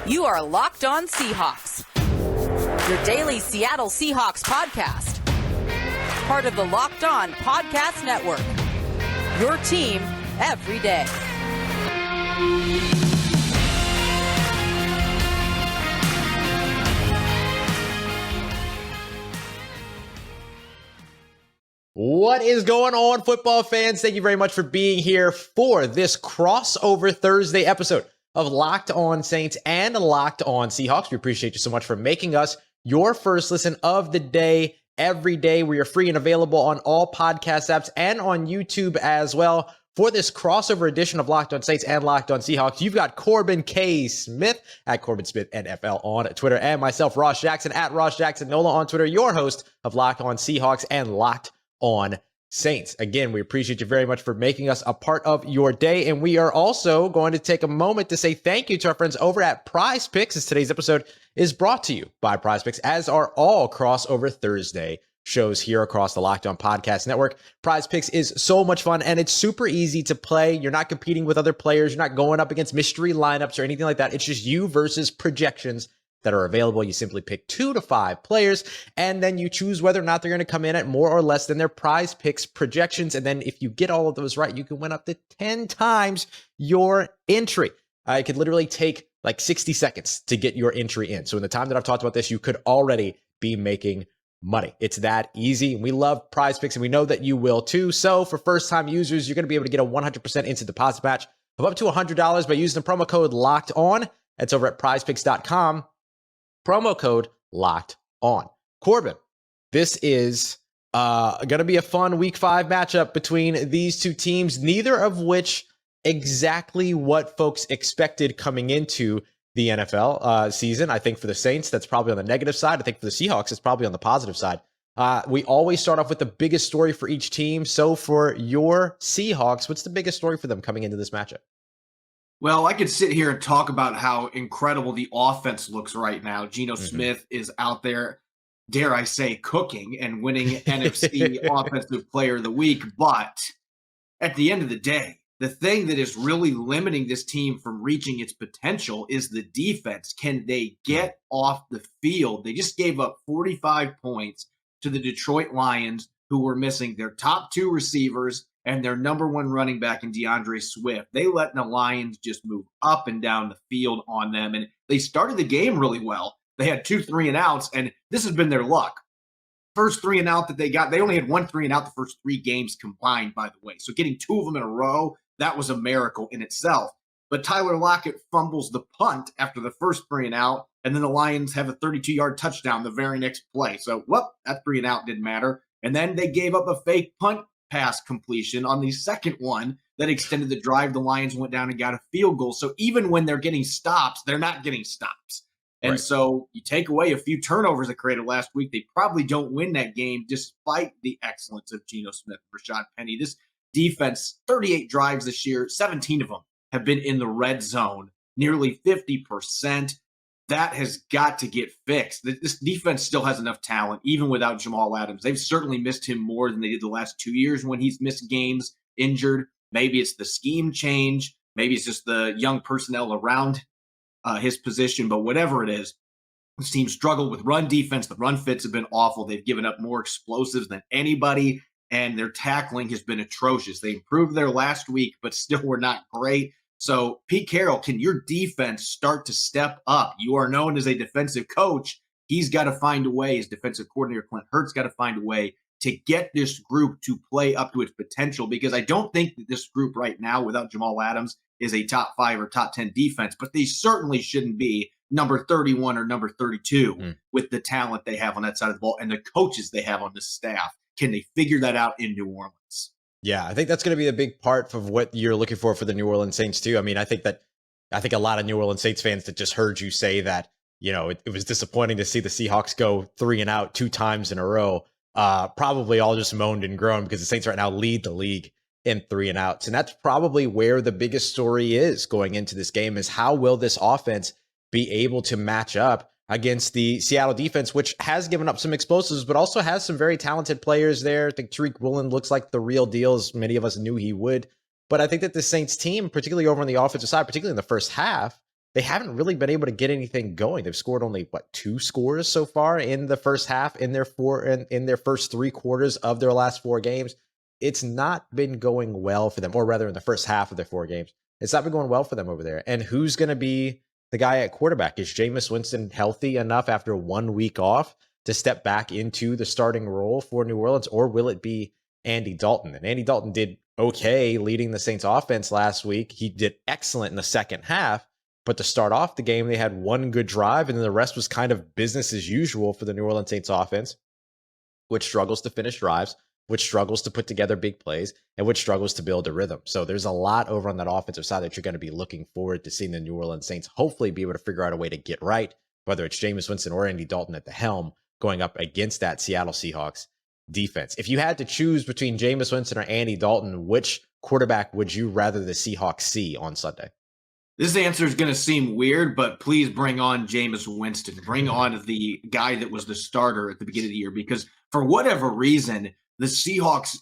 You are Locked On Seahawks, your daily Seattle Seahawks podcast. Part of the Locked On Podcast Network, your team every day. What is going on, football fans? Thank you very much for being here for this crossover Thursday episode of Locked On Saints and Locked On Seahawks. We appreciate you so much for making us your first listen of the day every day. We are free and available on all podcast apps and on YouTube as well. For this crossover edition of Locked On Saints and Locked On Seahawks, you've got Corbin K. Smith at Corbin Smith NFL on Twitter, and myself, Ross Jackson, at Ross Jackson Nola on Twitter, your host of Locked On Seahawks and Locked On Saints. Again, we appreciate you very much for making us a part of your day, and we are also going to take a moment to say thank you to our friends over at Prize Picks, as today's episode is brought to you by Prize Picks, as are all crossover Thursday shows here across the Locked On Podcast Network. Prize Picks is so much fun, and it's super easy to play. You're not competing with other players. You're not going up against mystery lineups or anything like that. It's just you versus projections that are available. You simply pick 2 to 5 players, and then you choose whether or not they're going to come in at more or less than their Prize Picks projections. And then if you get all of those right, you can win up to 10 times your entry. It could literally take like 60 seconds to get your entry in. So in the time that I've talked about this, you could already be making money. It's that easy. We love Prize Picks, and we know that you will too. So for first-time users, you're going to be able to get a 100% instant deposit match of up to $100 by using the promo code Locked On. That's over at prizepicks.com. Promo code Locked On. Corbin, this is going to be a fun Week 5 matchup between these two teams, neither of which exactly what folks expected coming into the NFL season. I think for the Saints, that's probably on the negative side. I think for the Seahawks, it's probably on the positive side. We always start off with the biggest story for each team. So for your Seahawks, what's the biggest story for them coming into this matchup? Well, I could sit here and talk about how incredible the offense looks right now. Geno Smith is out there, dare I say, cooking and winning NFC Offensive Player of the Week. But at the end of the day, the thing that is really limiting this team from reaching its potential is the defense. Can they get off the field? They just gave up 45 points to the Detroit Lions, who were missing their top 2 receivers and their number 1 running back in DeAndre Swift. They let the Lions just move up and down the field on them, and they started the game really well. They had 2 3-and-outs, and this has been their luck. First 3-and-out that they got, they only had 1 3-and-out the first 3 games combined, by the way. So getting 2 of them in a row, that was a miracle in itself. But Tyler Lockett fumbles the punt after the first 3-and-out, and then the Lions have a 32-yard touchdown the very next play. So, that 3-and-out didn't matter. And then they gave up a fake punt pass completion on the second one that extended the drive. The Lions went down and got a field goal. So even when they're getting stops, they're not getting stops. And so you take away a few turnovers that created last week, they probably don't win that game despite the excellence of Geno Smith and Rashad Penny. This defense, 38 drives this year, 17 of them have been in the red zone, nearly 50%. That has got to get fixed. This defense still has enough talent, even without Jamal Adams. They've certainly missed him more than they did the last 2 years when he's missed games, injured. Maybe it's the scheme change. Maybe it's just the young personnel around his position. But whatever it is, this team struggled with run defense. The run fits have been awful. They've given up more explosives than anybody, and their tackling has been atrocious. They improved their last week, but still were not great. So, Pete Carroll, can your defense start to step up? You are known as a defensive coach. He's got to find a way. His defensive coordinator, Clint Hurtt's got to find a way to get this group to play up to its potential, because I don't think that this group right now, without Jamal Adams, is a top 5 or top 10 defense, but they certainly shouldn't be number 31 or number 32 with the talent they have on that side of the ball and the coaches they have on the staff. Can they figure that out in New Orleans? Yeah, I think that's going to be a big part of what you're looking for the New Orleans Saints too. I mean, I think a lot of New Orleans Saints fans that just heard you say that, you know, it was disappointing to see the Seahawks go 3-and-out 2 times in a row. Probably all just moaned and groaned because the Saints right now lead the league in 3-and-outs. And that's probably where the biggest story is going into this game, is how will this offense be able to match up against the Seattle defense, which has given up some explosives, but also has some very talented players there. I think Tariq Woolen looks like the real deal, as many of us knew he would. But I think that the Saints team, particularly over on the offensive side, particularly in the first half, they haven't really been able to get anything going. They've scored only 2 scores so far in the first half in their first 3 quarters of their last 4 games. It's not been going well for them, or rather in the first half of their 4 games. It's not been going well for them over there. And who's going to be the guy at quarterback? Is Jameis Winston healthy enough after 1 week off to step back into the starting role for New Orleans, or will it be Andy Dalton? And Andy Dalton did okay leading the Saints offense last week. He did excellent in the second half, but to start off the game, they had 1 good drive, and then the rest was kind of business as usual for the New Orleans Saints offense, which struggles to finish drives, which struggles to put together big plays, and which struggles to build a rhythm. So there's a lot over on that offensive side that you're going to be looking forward to seeing the New Orleans Saints hopefully be able to figure out a way to get right, whether it's Jameis Winston or Andy Dalton at the helm going up against that Seattle Seahawks defense. If you had to choose between Jameis Winston or Andy Dalton, which quarterback would you rather the Seahawks see on Sunday? This answer is going to seem weird, but please bring on Jameis Winston. Bring on the guy that was the starter at the beginning of the year, because for whatever reason, the Seahawks,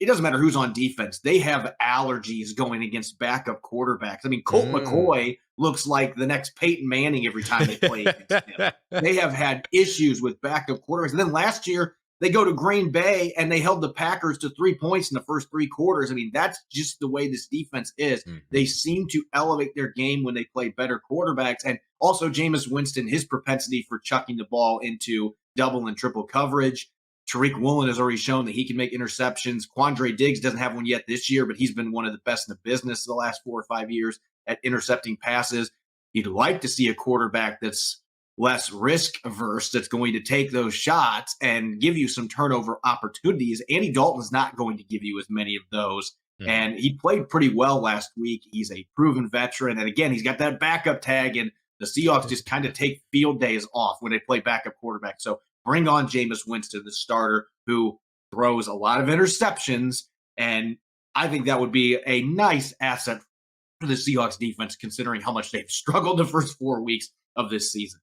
it doesn't matter who's on defense, they have allergies going against backup quarterbacks. I mean, Colt McCoy looks like the next Peyton Manning every time they play against him. They have had issues with backup quarterbacks. And then last year, they go to Green Bay and they held the Packers to 3 points in the first 3 quarters. I mean, that's just the way this defense is. Mm-hmm. They seem to elevate their game when they play better quarterbacks. And also Jameis Winston, his propensity for chucking the ball into double and triple coverage. Tariq Woolen has already shown that he can make interceptions. Quandre Diggs doesn't have one yet this year, but he's been one of the best in the business the last 4 or 5 years at intercepting passes. You'd like to see a quarterback that's less risk averse, that's going to take those shots and give you some turnover opportunities. Andy Dalton's not going to give you as many of those. Mm-hmm. And he played pretty well last week. He's a proven veteran. And again, he's got that backup tag, and the Seahawks just kind of take field days off when they play backup quarterback. So bring on Jameis Winston, the starter, who throws a lot of interceptions. And I think that would be a nice asset for the Seahawks defense, considering how much they've struggled the first 4 weeks of this season.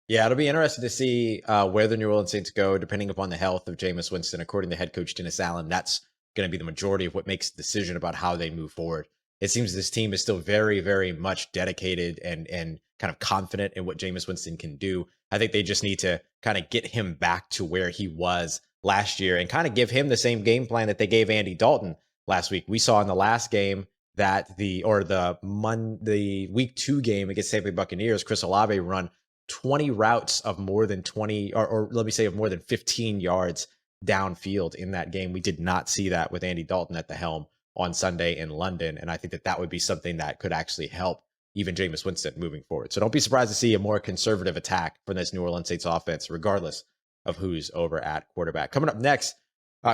Yeah, it'll be interesting to see where the New Orleans Saints go, depending upon the health of Jameis Winston. According to head coach Dennis Allen, that's going to be the majority of what makes the decision about how they move forward. It seems this team is still very, very much dedicated and kind of confident in what Jameis Winston can do. I think they just need to kind of get him back to where he was last year and kind of give him the same game plan that they gave Andy Dalton last week. We saw in the last game that the week 2 game against Tampa Bay Buccaneers, Chris Olave run 20 routes of more than 20, or let me say of more than 15 yards downfield in that game. We did not see that with Andy Dalton at the helm on Sunday in London. And I think that would be something that could actually help even Jameis Winston moving forward. So don't be surprised to see a more conservative attack from this New Orleans Saints offense, regardless of who's over at quarterback. Coming up next,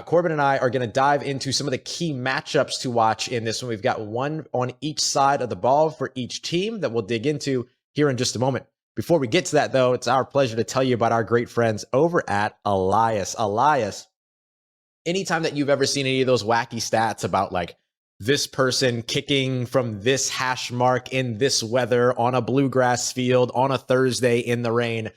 Corbin and I are going to dive into some of the key matchups to watch in this one. We've got one on each side of the ball for each team that we'll dig into here in just a moment. Before we get to that, though, it's our pleasure to tell you about our great friends over at Elias. Elias, anytime that you've ever seen any of those wacky stats about this person kicking from this hash mark in this weather on a bluegrass field on a Thursday in the rain,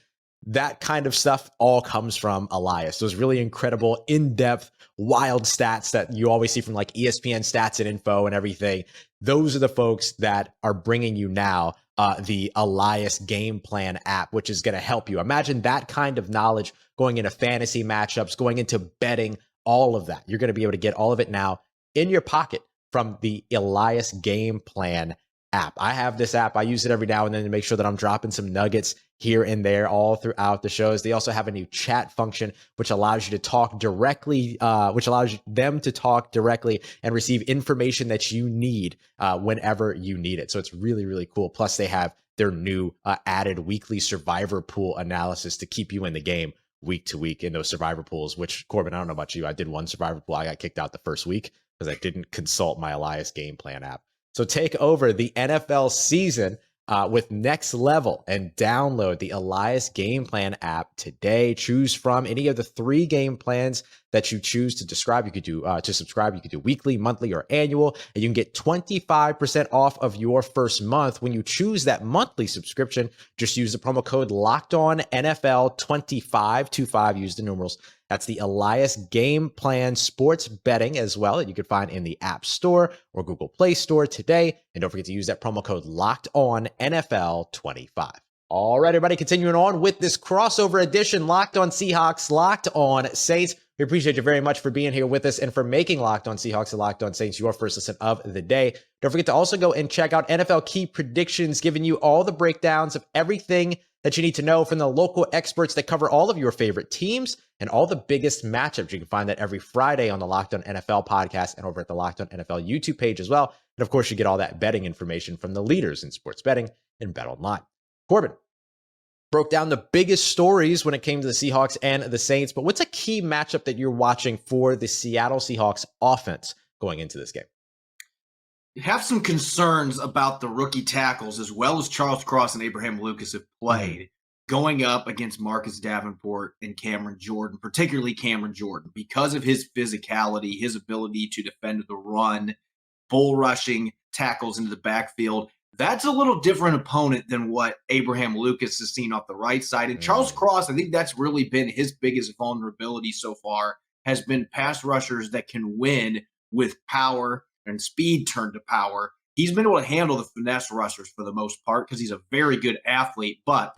that kind of stuff all comes from Elias. Those really incredible, in-depth, wild stats that you always see from ESPN stats and info and everything. Those are the folks that are bringing you now the Elias game plan app, which is going to help you. Imagine that kind of knowledge going into fantasy matchups, going into betting, all of that. You're going to be able to get all of it now in your pocket from the Elias game plan app. I have this app. I use it every now and then to make sure that I'm dropping some nuggets here and there all throughout the shows. They also have a new chat function, which allows you to talk directly, which allows them to talk directly and receive information that you need whenever you need it. So it's really, really cool. Plus, they have their new added weekly survivor pool analysis to keep you in the game week to week in those survivor pools, which, Corbin, I don't know about you. I did one survivor pool. I got kicked out the first week because I didn't consult my Elias game plan app. So take over the NFL season with Next Level and download the Elias Game Plan app today. Choose from any of the 3 game plans that you choose to subscribe. You could do weekly, monthly, or annual, and you can get 25% off of your first month when you choose that monthly subscription. Just use the promo code LOCKEDONNFL25, use the numerals, That's the Elias Game Plan Sports Betting as well that you can find in the App Store or Google Play Store today. And don't forget to use that promo code LOCKEDONNFL25. All right, everybody, continuing on with this crossover edition, Locked On Seahawks, Locked On Saints. We appreciate you very much for being here with us and for making Locked On Seahawks and Locked On Saints your first listen of the day. Don't forget to also go and check out NFL Key Predictions, giving you all the breakdowns of everything that you need to know from the local experts that cover all of your favorite teams and all the biggest matchups. You can find that every Friday on the Locked On NFL podcast and over at the Locked On NFL YouTube page as well. And of course, you get all that betting information from the leaders in sports betting and BetOnline. Corbin broke down the biggest stories when it came to the Seahawks and the Saints, but what's a key matchup that you're watching for the Seattle Seahawks offense going into this game? You have some concerns about the rookie tackles, as well as Charles Cross and Abraham Lucas have played, going up against Marcus Davenport and Cameron Jordan, particularly Cameron Jordan, because of his physicality, his ability to defend the run, bull rushing tackles into the backfield. That's a little different opponent than what Abraham Lucas has seen off the right side. And Charles Cross, I think that's really been his biggest vulnerability so far, has been pass rushers that can win with power and speed turned to power. He's been able to handle the finesse rushers for the most part because he's a very good athlete, but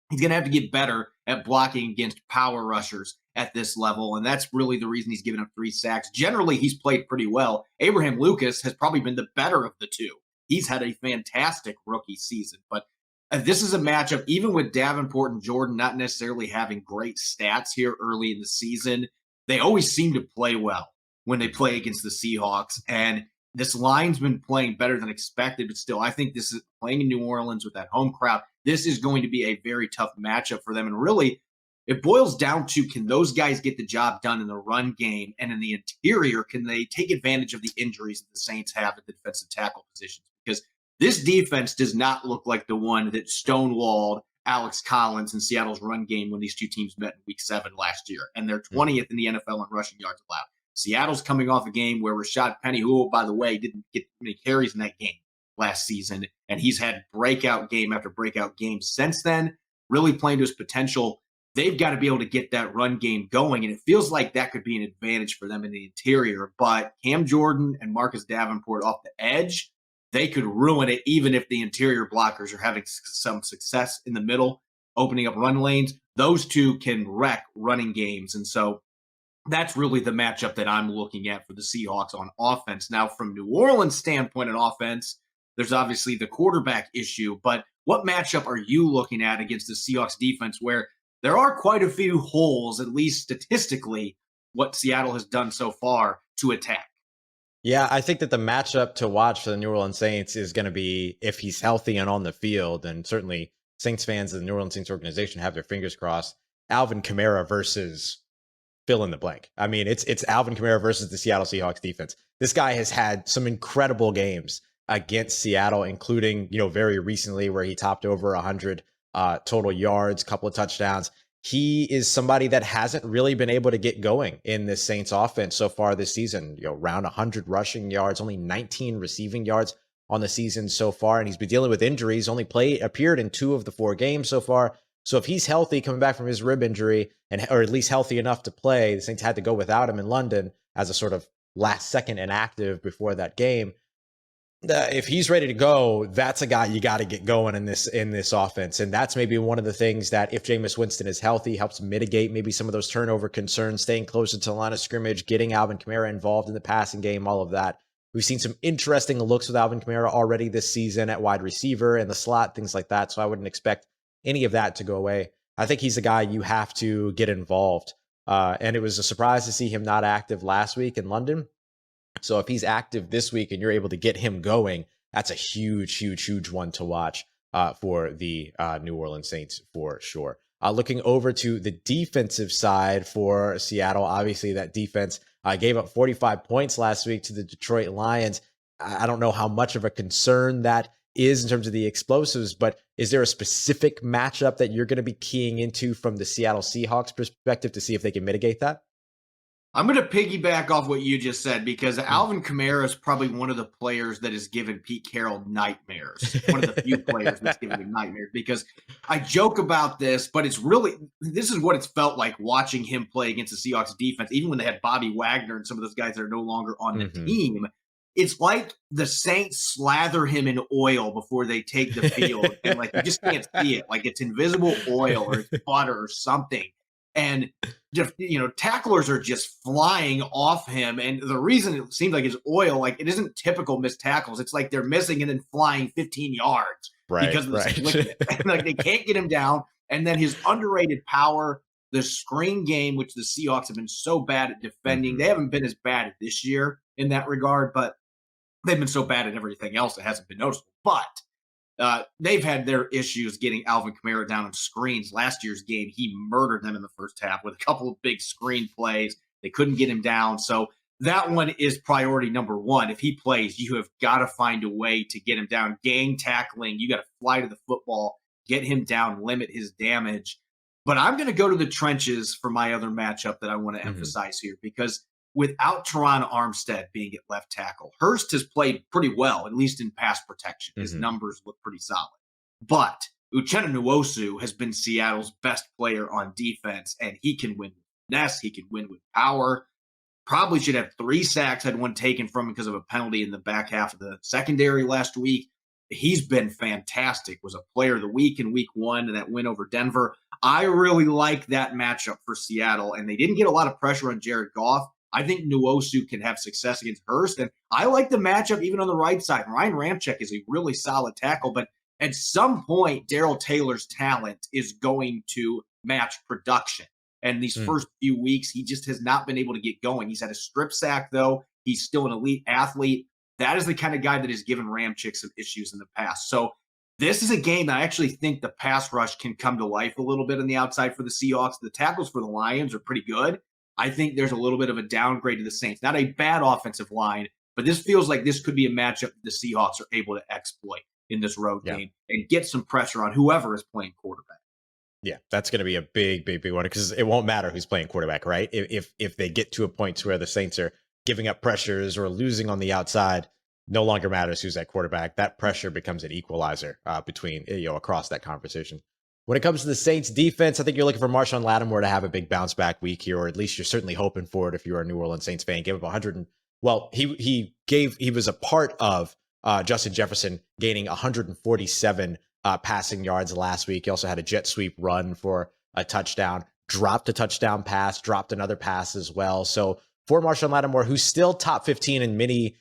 he's going to have to get better at blocking against power rushers at this level, and that's really the reason he's given up 3 sacks. Generally, he's played pretty well. Abraham Lucas has probably been the better of the two. He's had a fantastic rookie season, but this is a matchup, even with Davenport and Jordan not necessarily having great stats here early in the season, they always seem to play well when they play against the Seahawks. And this line's been playing better than expected, but still, I think this is playing in New Orleans with that home crowd. This is going to be a very tough matchup for them. And really, it boils down to, can those guys get the job done in the run game? And in the interior, can they take advantage of the injuries that the Saints have at the defensive tackle positions? Because this defense does not look like the one that stonewalled Alex Collins and Seattle's run game when these two teams met in Week 7 last year. And they're 20th in the NFL in rushing yards allowed. Seattle's coming off a game where Rashad Penny, who, by the way, didn't get many carries in that game last season, and he's had breakout game after breakout game since then, really playing to his potential. They've got to be able to get that run game going, and it feels like that could be an advantage for them in the interior. But Cam Jordan and Marcus Davenport off the edge, they could ruin it even if the interior blockers are having some success in the middle, opening up run lanes. Those two can wreck running games, and so that's really the matchup that I'm looking at for the Seahawks on offense. Now, from New Orleans' standpoint on offense, there's obviously the quarterback issue, but what matchup are you looking at against the Seahawks defense where there are quite a few holes, at least statistically, what Seattle has done so far to attack? Yeah, I think that the matchup to watch for the New Orleans Saints is going to be if he's healthy and on the field, and certainly Saints fans of the New Orleans Saints organization have their fingers crossed, Alvin Kamara versus fill in the blank. I mean, it's Alvin Kamara versus the Seattle Seahawks defense. This guy has had some incredible games against Seattle, including, very recently where he topped over 100 total yards, couple of touchdowns. He is somebody that hasn't really been able to get going in this Saints offense so far this season. Around 100 rushing yards, only 19 receiving yards on the season so far. And he's been dealing with injuries, only appeared in 2 of the 4 games so far. So if he's healthy coming back from his rib injury, or at least healthy enough to play, the Saints had to go without him in London as a sort of last second inactive before that game. If he's ready to go, that's a guy you got to get going in this offense. And that's maybe one of the things that, if Jameis Winston is healthy, helps mitigate maybe some of those turnover concerns, staying closer to the line of scrimmage, getting Alvin Kamara involved in the passing game, all of that. We've seen some interesting looks with Alvin Kamara already this season at wide receiver and the slot, things like that. So I wouldn't expect any of that to go away. I think he's a guy you have to get involved. And it was a surprise to see him not active last week in London. So if he's active this week and you're able to get him going, that's a huge one to watch for the New Orleans Saints for sure. Looking over to the defensive side for Seattle, obviously that defense gave up 45 points last week to the Detroit Lions. I don't know how much of a concern that is in terms of the explosives, but is there a specific matchup that you're going to be keying into from the Seattle Seahawks perspective to see if they can mitigate that? I'm going to piggyback off what you just said because Alvin Kamara is probably one of the players that has given Pete Carroll nightmares. One of the few players that's given him nightmares because I joke about this, but this is what it's felt like watching him play against the Seahawks defense, even when they had Bobby Wagner and some of those guys that are no longer on the team. It's like the Saints slather him in oil before they take the field. And like, you just can't see it. Like it's invisible oil or it's butter or something. And just, tacklers are just flying off him. And the reason it seems like it's oil, like it isn't typical missed tackles. It's like they're missing and then flying 15 yards because of this liquid. Like they can't get him down. And then his underrated power, the screen game, which the Seahawks have been so bad at defending. They haven't been as bad this year in that regard, but they've been so bad at everything else it hasn't been noticeable. But they've had their issues getting Alvin Kamara down on screens. Last year's game, he murdered them in the first half with a couple of big screen plays. They couldn't get him down. So that one is priority number one. If he plays, you have got to find a way to get him down. Gang tackling, you got to fly to the football, get him down, limit his damage. But I'm going to go to the trenches for my other matchup that I want to emphasize here because without Teron Armstead being at left tackle, Hurst has played pretty well, at least in pass protection. His numbers look pretty solid. But Uchenna Nwosu has been Seattle's best player on defense, and he can win with finesse. He can win with power. Probably should have 3 sacks, had one taken from him because of a penalty in the back half of the secondary last week. He's been fantastic, was a player of the week in week 1 and that win over Denver. I really like that matchup for Seattle, and they didn't get a lot of pressure on Jared Goff. I think Nwosu can have success against Hurst, and I like the matchup even on the right side. Ryan Ramczyk is a really solid tackle, but at some point, Darrell Taylor's talent is going to match production. And these first few weeks, he just has not been able to get going. He's had a strip sack, though. He's still an elite athlete. That is the kind of guy that has given Ramczyk some issues in the past. So this is a game that I actually think the pass rush can come to life a little bit on the outside for the Seahawks. The tackles for the Lions are pretty good. I think there's a little bit of a downgrade to the Saints. Not a bad offensive line, but this feels like this could be a matchup the Seahawks are able to exploit in this road game and get some pressure on whoever is playing quarterback. Yeah, that's going to be a big one because it won't matter who's playing quarterback, right? If they get to a point to where the Saints are giving up pressures or losing on the outside, no longer matters who's at quarterback. That pressure becomes an equalizer between across that conversation. When it comes to the Saints defense, I think you're looking for Marshawn Lattimore to have a big bounce back week here, or at least you're certainly hoping for it if you're a New Orleans Saints fan. Gave up 100. He was a part of Justin Jefferson gaining 147 passing yards last week. He also had a jet sweep run for a touchdown, dropped a touchdown pass, dropped another pass as well. So for Marshawn Lattimore, who's still top 15 in many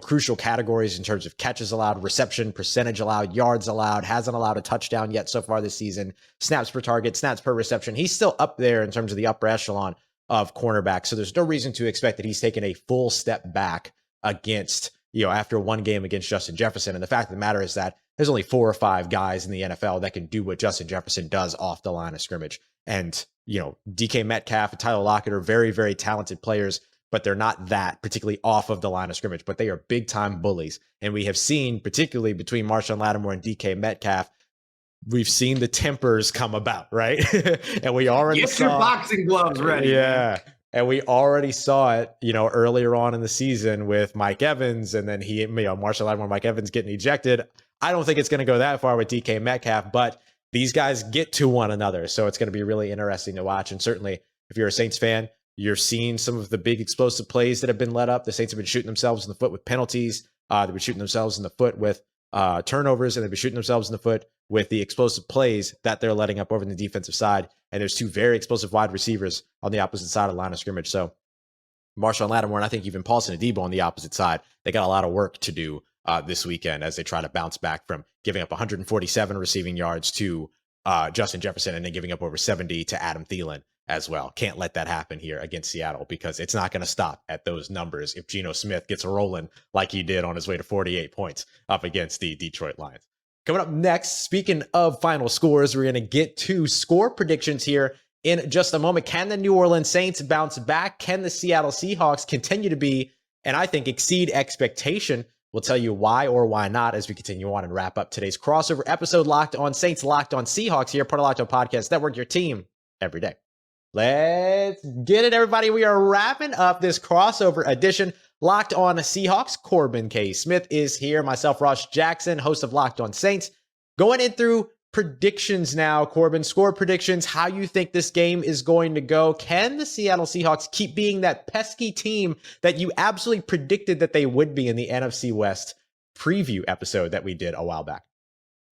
crucial categories in terms of catches allowed, reception percentage allowed, yards allowed, hasn't allowed a touchdown yet so far this season, snaps per target, snaps per reception. He's still up there in terms of the upper echelon of cornerbacks. So there's no reason to expect that he's taken a full step back against, after one game against Justin Jefferson. And the fact of the matter is that there's only 4 or 5 guys in the NFL that can do what Justin Jefferson does off the line of scrimmage. And, DK Metcalf and Tyler Lockett are very, very talented players, but they're not that particularly off of the line of scrimmage, but they are big time bullies. And we have seen, particularly between Marshawn Lattimore and DK Metcalf, we've seen the tempers come about, right? And we already get your boxing gloves ready. Yeah. And we already saw it, earlier on in the season with Mike Evans, and then Marshawn Lattimore, Mike Evans getting ejected. I don't think it's going to go that far with DK Metcalf, but these guys get to one another. So it's going to be really interesting to watch. And certainly if you're a Saints fan, you're seeing some of the big explosive plays that have been let up. The Saints have been shooting themselves in the foot with penalties. They've been shooting themselves in the foot with turnovers, and they've been shooting themselves in the foot with the explosive plays that they're letting up over in the defensive side. And there's 2 very explosive wide receivers on the opposite side of the line of scrimmage. So Marshawn Lattimore, and I think even Paulson Adebo on the opposite side, they got a lot of work to do this weekend as they try to bounce back from giving up 147 receiving yards to Justin Jefferson and then giving up over 70 to Adam Thielen as well. Can't let that happen here against Seattle because it's not going to stop at those numbers if Geno Smith gets rolling like he did on his way to 48 points up against the Detroit Lions. Coming up next, speaking of final scores, we're going to get to score predictions here in just a moment. Can the New Orleans Saints bounce back? Can the Seattle Seahawks continue to be, and I think exceed expectation? We'll tell you why or why not as we continue on and wrap up today's crossover episode. Locked On Saints, Locked On Seahawks here, part of Locked On Podcast Network, your team every day. Let's get it, everybody. We are wrapping up this crossover edition. Locked On Seahawks. Corbin K. Smith is here. Myself, Ross Jackson, host of Locked On Saints. Going in through predictions now, Corbin. Score predictions, how you think this game is going to go. Can the Seattle Seahawks keep being that pesky team that you absolutely predicted that they would be in the NFC West preview episode that we did a while back?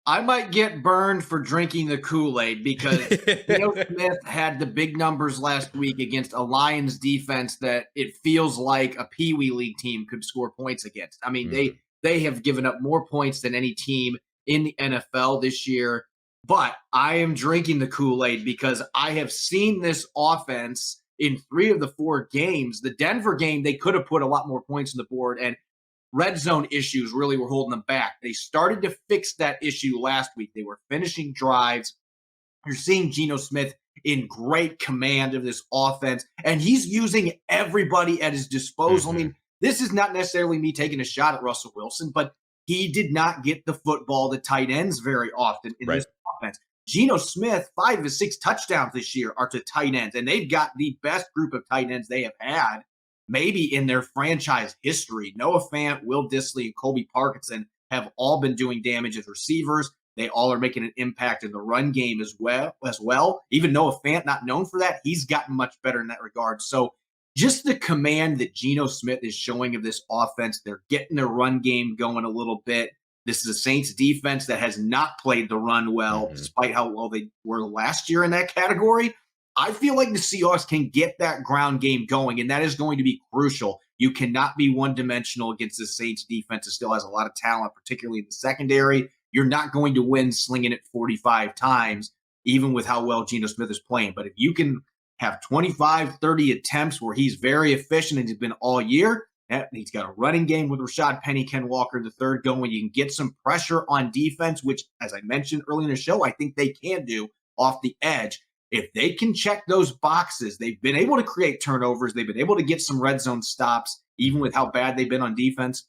I might get burned for drinking the Kool-Aid because Smith had the big numbers last week against a Lions defense that it feels like a Pee Wee League team could score points against. I mean, they have given up more points than any team in the NFL this year. But I am drinking the Kool-Aid because I have seen this offense in 3 of the 4 games. The Denver game, they could have put a lot more points on the board, and red zone issues really were holding them back. They started to fix that issue last week. They were finishing drives. You're seeing Geno Smith in great command of this offense, and he's using everybody at his disposal. I mean, this is not necessarily me taking a shot at Russell Wilson, but he did not get the football to tight ends very often in this offense. Geno Smith, 5 of his 6 touchdowns this year are to tight ends, and they've got the best group of tight ends they have had maybe in their franchise history. Noah Fant, Will Dissly, and Colby Parkinson have all been doing damage as receivers. They all are making an impact in the run game as well. Even Noah Fant, not known for that, he's gotten much better in that regard. So just the command that Geno Smith is showing of this offense, they're getting their run game going a little bit. This is a Saints defense that has not played the run well, despite how well they were last year in that category. I feel like the Seahawks can get that ground game going, and that is going to be crucial. You cannot be one-dimensional against the Saints defense. It still has a lot of talent, particularly in the secondary. You're not going to win slinging it 45 times, even with how well Geno Smith is playing. But if you can have 25, 30 attempts where he's very efficient and he's been all year, he's got a running game with Rashad Penny, Ken Walker, the third going. You can get some pressure on defense, which, as I mentioned early in the show, I think they can do off the edge. If they can check those boxes, they've been able to create turnovers. They've been able to get some red zone stops, even with how bad they've been on defense.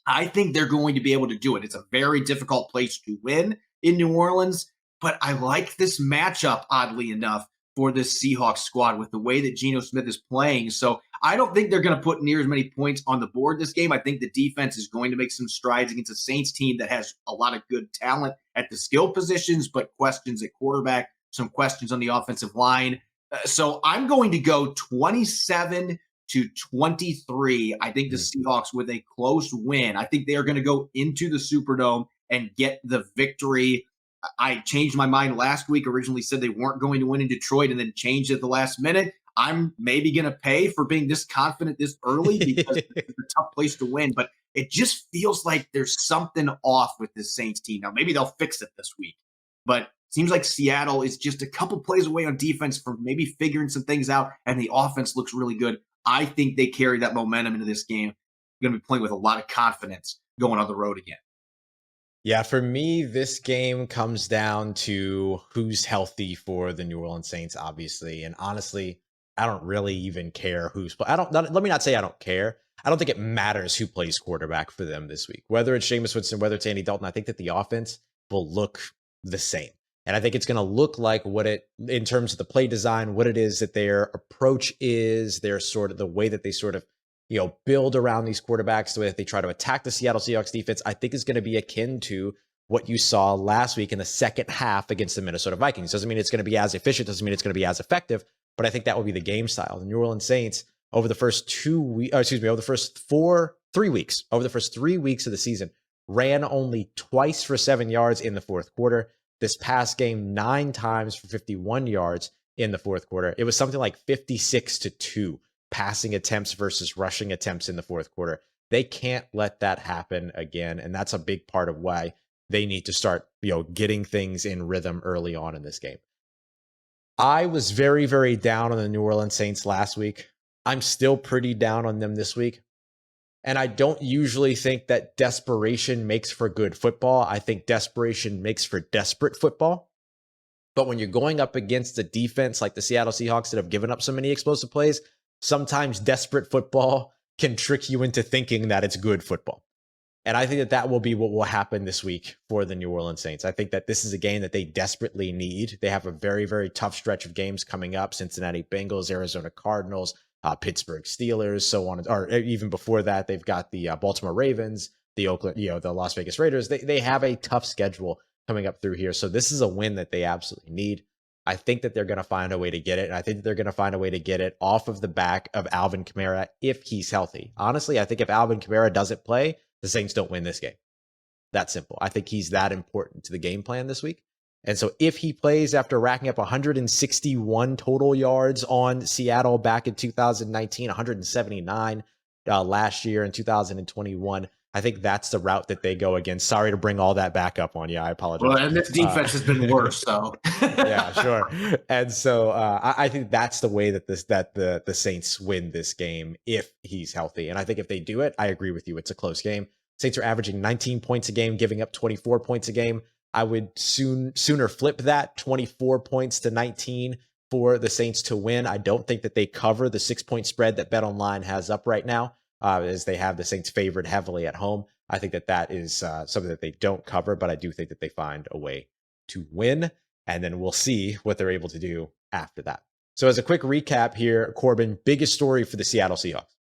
I think they're going to be able to do it. It's a very difficult place to win in New Orleans, but I like this matchup, oddly enough, for this Seahawks squad with the way that Geno Smith is playing. So I don't think they're going to put near as many points on the board this game. I think the defense is going to make some strides against a Saints team that has a lot of good talent at the skill positions, but questions at quarterback, some questions on the offensive line. So I'm going to go 27-23. I think the Seahawks with a close win. I think they are going to go into the Superdome and get the victory. I changed my mind last week. Originally said they weren't going to win in Detroit and then changed at the last minute. I'm maybe going to pay for being this confident this early because it's a tough place to win. But it just feels like there's something off with this Saints team. Now, maybe they'll fix it this week. But seems like Seattle is just a couple plays away on defense from maybe figuring some things out, and the offense looks really good. I think they carry that momentum into this game. They're going to be playing with a lot of confidence going on the road again. Yeah, for me, this game comes down to who's healthy for the New Orleans Saints, obviously. And honestly, I don't really even care who's let me not say I don't care. I don't think it matters who plays quarterback for them this week. Whether it's Jameis Winston, whether it's Andy Dalton, I think that the offense will look the same. And I think it's going to look like in terms of the play design, what it is that their approach is, their sort of the way that they sort of, build around these quarterbacks, the way that they try to attack the Seattle Seahawks defense, I think is going to be akin to what you saw last week in the second half against the Minnesota Vikings. Doesn't mean it's going to be as efficient, doesn't mean it's going to be as effective, but I think that will be the game style. The New Orleans Saints over the first 3 weeks of the season, ran only twice for 7 yards in the fourth quarter. This past game, 9 times for 51 yards in the fourth quarter. It was something like 56-2 passing attempts versus rushing attempts in the fourth quarter. They can't let that happen again. And that's a big part of why they need to start, getting things in rhythm early on in this game. I was very, very down on the New Orleans Saints last week. I'm still pretty down on them this week. And I don't usually think that desperation makes for good football. I think desperation makes for desperate football. But when you're going up against a defense like the Seattle Seahawks that have given up so many explosive plays, sometimes desperate football can trick you into thinking that it's good football. And I think that that will be what will happen this week for the New Orleans Saints. I think that this is a game that they desperately need. They have a very, very tough stretch of games coming up: Cincinnati Bengals, Arizona Cardinals, Pittsburgh Steelers, so on. Or even before that, they've got the Baltimore Ravens, the the Las Vegas Raiders. They have a tough schedule coming up through here. So this is a win that they absolutely need. I think that they're going to find a way to get it. And I think that they're going to find a way to get it off of the back of Alvin Kamara if he's healthy. Honestly, I think if Alvin Kamara doesn't play, the Saints don't win this game. That simple. I think he's that important to the game plan this week. And so if he plays after racking up 161 total yards on Seattle back in 2019, 179 last year in 2021, I think that's the route that they go again. Sorry to bring all that back up on you. I apologize. Well, and this defense has been worse, so. Yeah, sure. And so I think that's the way that the Saints win this game if he's healthy. And I think if they do it, I agree with you. It's a close game. Saints are averaging 19 points a game, giving up 24 points a game. I would sooner flip that 24 points to 19 for the Saints to win. I don't think that they cover the 6-point spread that BetOnline has up right now, as they have the Saints favored heavily at home. I think that that is something that they don't cover, but I do think that they find a way to win, and then we'll see what they're able to do after that. So as a quick recap here, Corbin, biggest story for the Seattle Seahawks.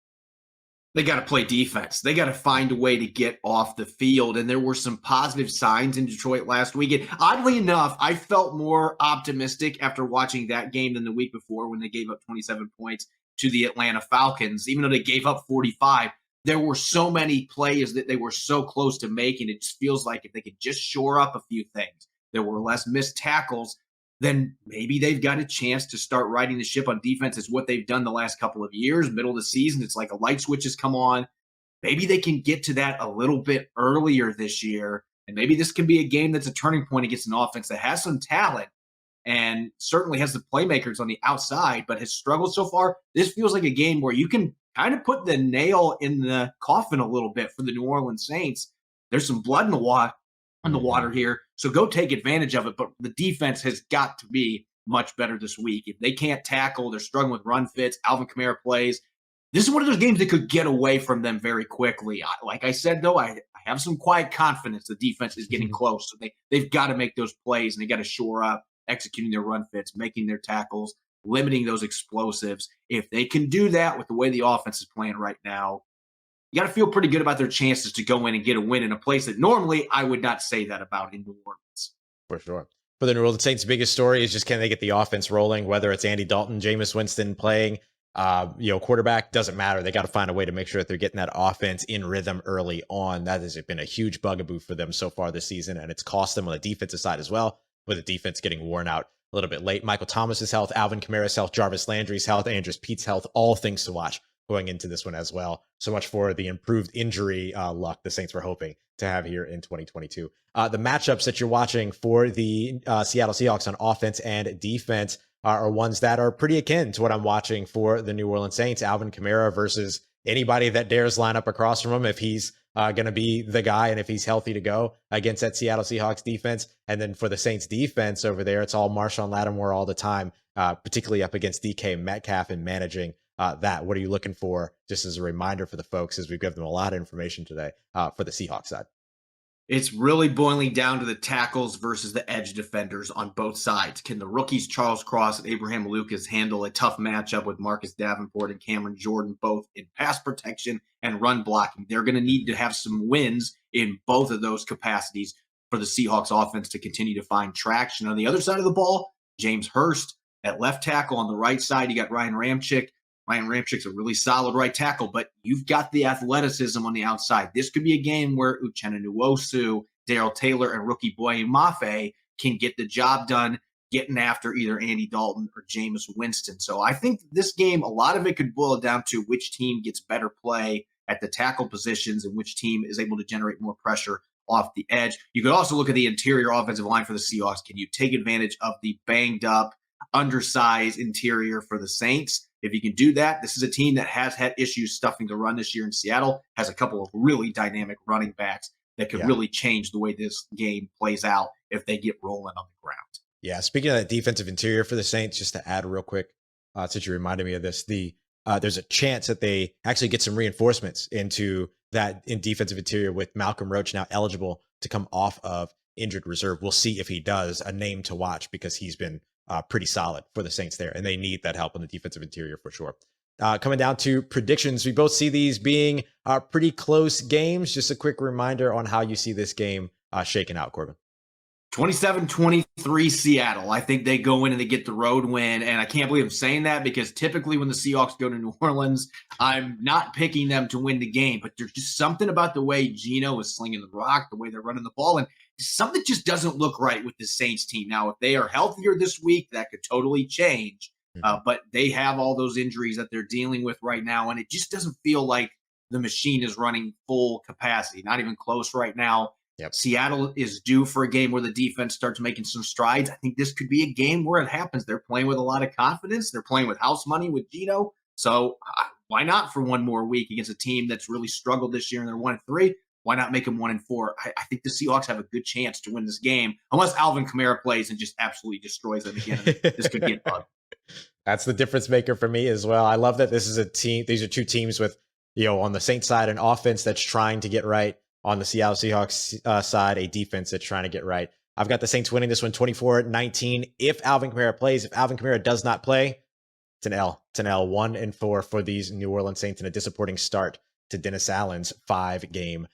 They got to play defense. They got to find a way to get off the field. And there were some positive signs in Detroit last weekend. Oddly enough, I felt more optimistic after watching that game than the week before when they gave up 27 points to the Atlanta Falcons. Even though they gave up 45, there were so many plays that they were so close to making. It just feels like if they could just shore up a few things, there were less missed tackles, then maybe they've got a chance to start riding the ship on defense. It's what they've done the last couple of years. Middle of the season, it's like a light switch has come on. Maybe they can get to that a little bit earlier this year. And maybe this can be a game that's a turning point against an offense that has some talent and certainly has the playmakers on the outside, but has struggled so far. This feels like a game where you can kind of put the nail in the coffin a little bit for the New Orleans Saints. There's some blood in the water here, so go take advantage of it. But the defense has got to be much better this week. If they can't tackle, they're struggling with run fits, Alvin Kamara plays. This is one of those games that could get away from them very quickly. Like I said, though, I have some quiet confidence the defense is getting close. So they've got to make those plays, and they got to shore up executing their run fits, making their tackles, limiting those explosives. If they can do that with the way the offense is playing right now, you got to feel pretty good about their chances to go in and get a win in a place that normally I would not say that about in New Orleans. For sure. For the New Orleans Saints, biggest story is just can they get the offense rolling, whether it's Andy Dalton, Jameis Winston playing, quarterback, doesn't matter. They got to find a way to make sure that they're getting that offense in rhythm early on. That has been a huge bugaboo for them so far this season, and it's cost them on the defensive side as well, with the defense getting worn out a little bit late. Michael Thomas's health, Alvin Kamara's health, Jarvis Landry's health, Andrews Pete's health, all things to watch going into this one as well. So much for the improved injury luck the Saints were hoping to have here in 2022. The matchups that you're watching for the Seattle Seahawks on offense and defense are ones that are pretty akin to what I'm watching for the New Orleans Saints. Alvin Kamara versus anybody that dares line up across from him if he's going to be the guy and if he's healthy to go against that Seattle Seahawks defense. And then for the Saints defense over there, it's all Marshawn Lattimore all the time, particularly up against DK Metcalf and managing that. What are you looking for, just as a reminder for the folks, as we've given them a lot of information today for the Seahawks side? It's really boiling down to the tackles versus the edge defenders on both sides. Can the rookies Charles Cross and Abraham Lucas handle a tough matchup with Marcus Davenport and Cameron Jordan, both in pass protection and run blocking? They're going to need to have some wins in both of those capacities for the Seahawks offense to continue to find traction. On the other side of the ball, James Hurst at left tackle. On the right side, you got Ryan Ramczyk. Ryan Ramczyk's a really solid right tackle, but you've got the athleticism on the outside. This could be a game where Uchenna Nwosu, Darrell Taylor, and rookie Boye Mafe can get the job done, getting after either Andy Dalton or Jameis Winston. So I think this game, a lot of it could boil down to which team gets better play at the tackle positions and which team is able to generate more pressure off the edge. You could also look at the interior offensive line for the Seahawks. Can you take advantage of the banged up, undersized interior for the Saints? If you can do that, this is a team that has had issues stuffing the run this year in Seattle, has a couple of really dynamic running backs that could really change the way this game plays out if they get rolling on the ground. Yeah, speaking of that defensive interior for the Saints, just to add real quick, since you reminded me of this, there's a chance that they actually get some reinforcements into that in defensive interior with Malcolm Roach now eligible to come off of injured reserve. We'll see if he does. A name to watch because he's been pretty solid for the Saints there, and they need that help on the defensive interior for sure. Coming down to predictions, we both see these being pretty close games. Just a quick reminder on how you see this game shaking out, Corbin. 27-23 Seattle. I think they go in and they get the road win. And I can't believe I'm saying that because typically when the Seahawks go to New Orleans, I'm not picking them to win the game. But there's just something about the way Geno is slinging the rock, the way they're running the ball. And something just doesn't look right with the Saints team. Now, if they are healthier this week, that could totally change. But they have all those injuries that they're dealing with right now. And it just doesn't feel like the machine is running full capacity, not even close right now. Yep. Seattle is due for a game where the defense starts making some strides. I think this could be a game where it happens. They're playing with a lot of confidence. They're playing with house money with Geno. So why not for one more week against a team that's really struggled this year and they're 1-3? Why not make them 1-4? I think the Seahawks have a good chance to win this game unless Alvin Kamara plays and just absolutely destroys them again. This could get ugly. That's the difference maker for me as well. I love that this is a team. These are two teams with, on the Saints side, an offense that's trying to get right. On the Seattle Seahawks side, a defense that's trying to get right. I've got the Saints winning this one 24-19. If Alvin Kamara plays, if Alvin Kamara does not play, it's an L. It's an L. 1-4 for these New Orleans Saints and a disappointing start to Dennis Allen's 5-game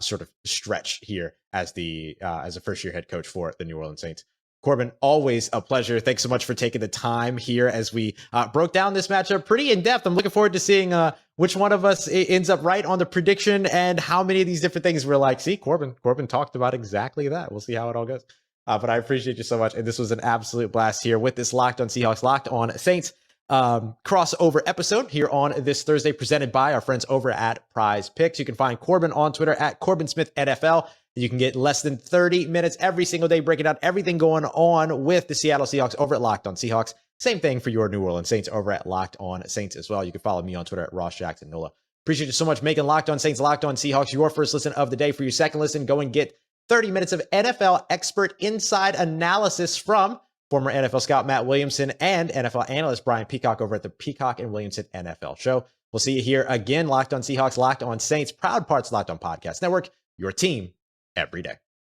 sort of stretch here as a first-year head coach for the New Orleans Saints. Corbin, always a pleasure. Thanks so much for taking the time here as we broke down this matchup pretty in depth. I'm looking forward to seeing which one of us ends up right on the prediction and how many of these different things we're like, see, Corbin talked about exactly that. We'll see how it all goes. But I appreciate you so much. And this was an absolute blast here with this Locked On Seahawks, Locked On Saints crossover episode here on this Thursday, presented by our friends over at Prize Picks. You can find Corbin on Twitter at CorbinSmithNFL. You can get less than 30 minutes every single day breaking down everything going on with the Seattle Seahawks over at Locked On Seahawks. Same thing for your New Orleans Saints over at Locked On Saints as well. You can follow me on Twitter at Ross Jackson Nola. Appreciate you so much making Locked On Saints, Locked On Seahawks your first listen of the day. For your second listen, go and get 30 minutes of NFL expert inside analysis from former NFL scout Matt Williamson and NFL analyst Brian Peacock over at the Peacock and Williamson NFL Show. We'll see you here again. Locked On Seahawks, Locked On Saints, proud parts of Locked On Podcast Network, your team every day.